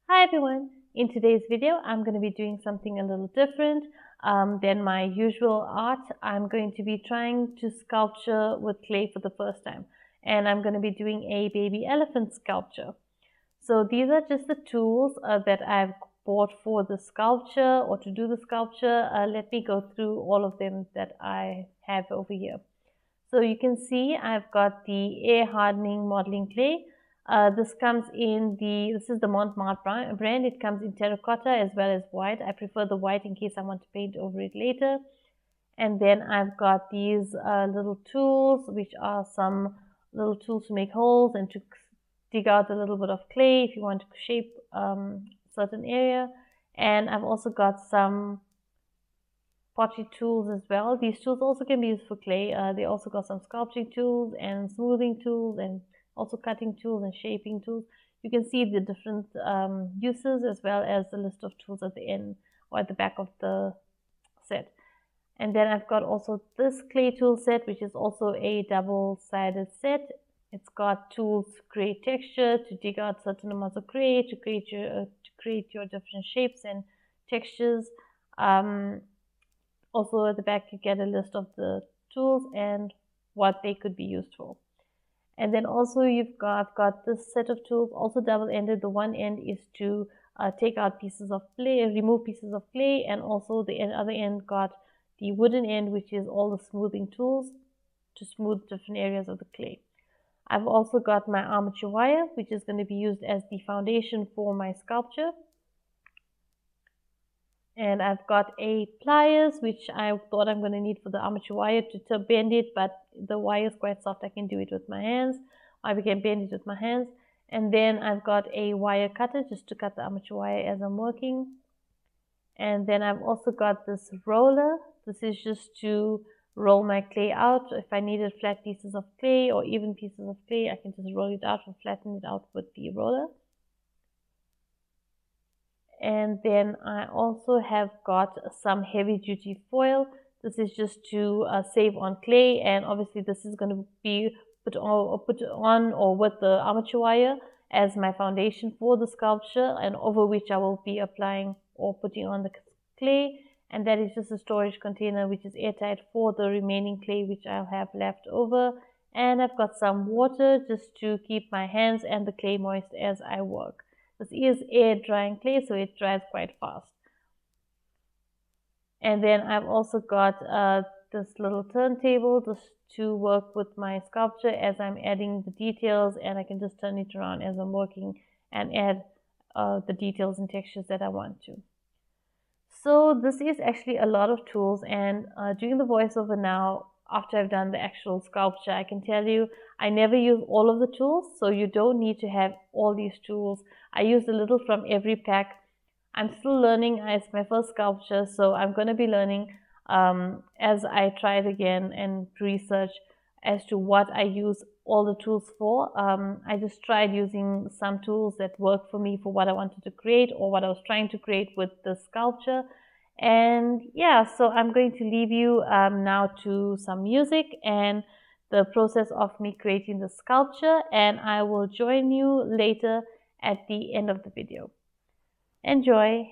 Hi everyone! In today's video, I'm going to be doing something a little different than my usual art. I'm going to be trying to sculpture with clay for the first time, and I'm going to be doing a baby elephant sculpture. So these are just the tools that I've bought for the sculpture or to do the sculpture. Let me go through all of them that I have over here. So you can see I've got the air hardening modeling clay. This is the Montmartre brand. It comes in terracotta as well as white. I prefer the white in case I want to paint over it later. And then I've got these little tools, which are some little tools to make holes and to dig out a little bit of clay if you want to shape certain area. And I've also got some pottery tools as well. These tools also can be used for clay. They also got some sculpting tools and smoothing tools and also cutting tools and shaping tools. You can see the different uses as well as the list of tools at the end or at the back of the set. And then I've got also this clay tool set, which is also a double-sided set. It's got tools to create texture, to dig out certain amounts of clay, to create your different shapes and textures. Also at the back you get a list of the tools and what they could be used for. And then also I've got this set of tools, also double-ended. The one end is to take out pieces of clay, remove pieces of clay, and also the other end got the wooden end, which is all the smoothing tools to smooth different areas of the clay. I've also got my armature wire, which is going to be used as the foundation for my sculpture. And I've got a pliers, which I thought I'm going to need for the armature wire to bend it, but the wire is quite soft. I can do it with my hands. I can bend it with my hands. And then I've got a wire cutter just to cut the armature wire as I'm working. And then I've also got this roller. This is just to roll my clay out. If I needed flat pieces of clay or even pieces of clay, I can just roll it out and flatten it out with the roller. And then I also have got some heavy duty foil. This is just to save on clay, and obviously this is going to be put on or with the armature wire as my foundation for the sculpture, and over which I will be applying or putting on the clay. And that is just a storage container which is airtight for the remaining clay which I'll have left over. And I've got some water just to keep my hands and the clay moist as I work. This is air drying clay, so it dries quite fast. And then I've also got this little turntable just to work with my sculpture as I'm adding the details, and I can just turn it around as I'm working and add the details and textures that I want to. So this is actually a lot of tools, and doing the voiceover now, after I've done the actual sculpture, I can tell you I never use all of the tools, so you don't need to have all these tools. I use a little from every pack. I'm still learning. It's my first sculpture, so I'm going to be learning as I try it again and research as to what I use all the tools for. I just tried using some tools that worked for me for what I wanted to create or what I was trying to create with the sculpture. And yeah, so I'm going to leave you now to some music and the process of me creating the sculpture, and I will join you later at the end of the video. Enjoy!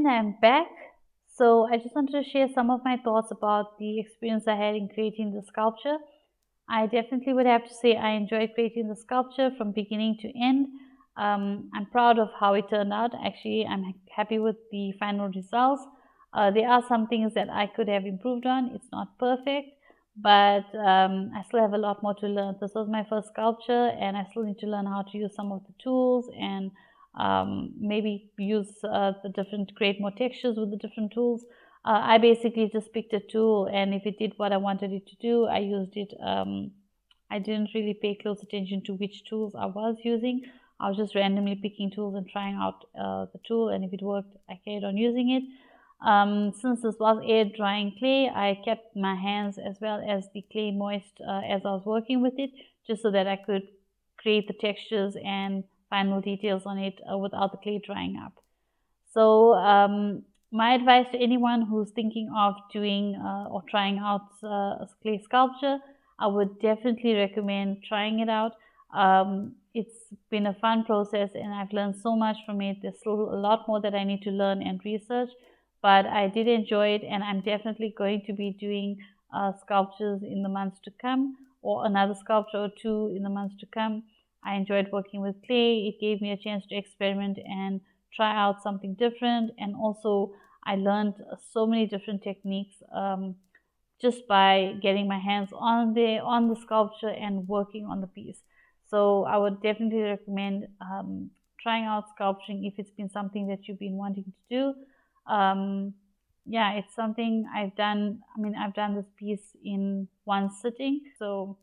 And I'm back. So I just wanted to share some of my thoughts about the experience I had in creating the sculpture. I definitely would have to say I enjoyed creating the sculpture from beginning to end. I'm proud of how it turned out. Actually, I'm happy with the final results. There are some things that I could have improved on. It's not perfect, but I still have a lot more to learn. This was my first sculpture, and I still need to learn how to use some of the tools and maybe use the different, create more textures with the different tools. I basically just picked a tool, and if it did what I wanted it to do, I used it. I didn't really pay close attention to which tools I was using. I was just randomly picking tools and trying out the tool, and if it worked, I carried on using it. Since this was air drying clay, I kept my hands as well as the clay moist as I was working with it, just so that I could create the textures and final details on it without the clay drying up. So my advice to anyone who's thinking of doing or trying out a clay sculpture, I would definitely recommend trying it out. It's been a fun process and I've learned so much from it. There's still a lot more that I need to learn and research, but I did enjoy it, and I'm definitely going to be doing sculptures in the months to come, or another sculpture or two in the months to come. I enjoyed working with clay. It gave me a chance to experiment and try out something different, and also I learned so many different techniques just by getting my hands on the sculpture and working on the piece. So I would definitely recommend trying out sculpturing if it's been something that you've been wanting to do. Yeah, it's something I've done. I mean, I've done this piece in one sitting, so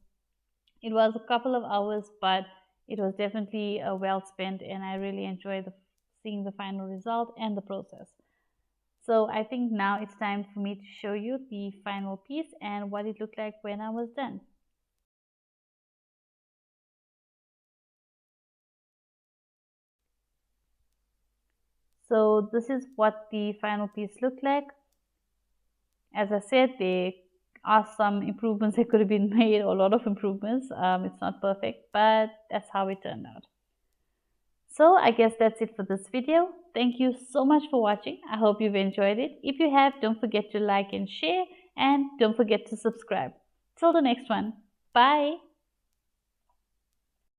it was a couple of hours, but it was definitely well spent, and I really enjoyed seeing the final result and the process. So I think now it's time for me to show you the final piece and what it looked like when I was done. So this is what the final piece looked like. As I said, there are some improvements that could have been made, or a lot of improvements. It's not perfect, but that's how it turned out. So I guess that's it for this video. Thank you so much for watching. I hope you've enjoyed it. If you have, don't forget to like and share, and don't forget to subscribe. Till the next one. Bye.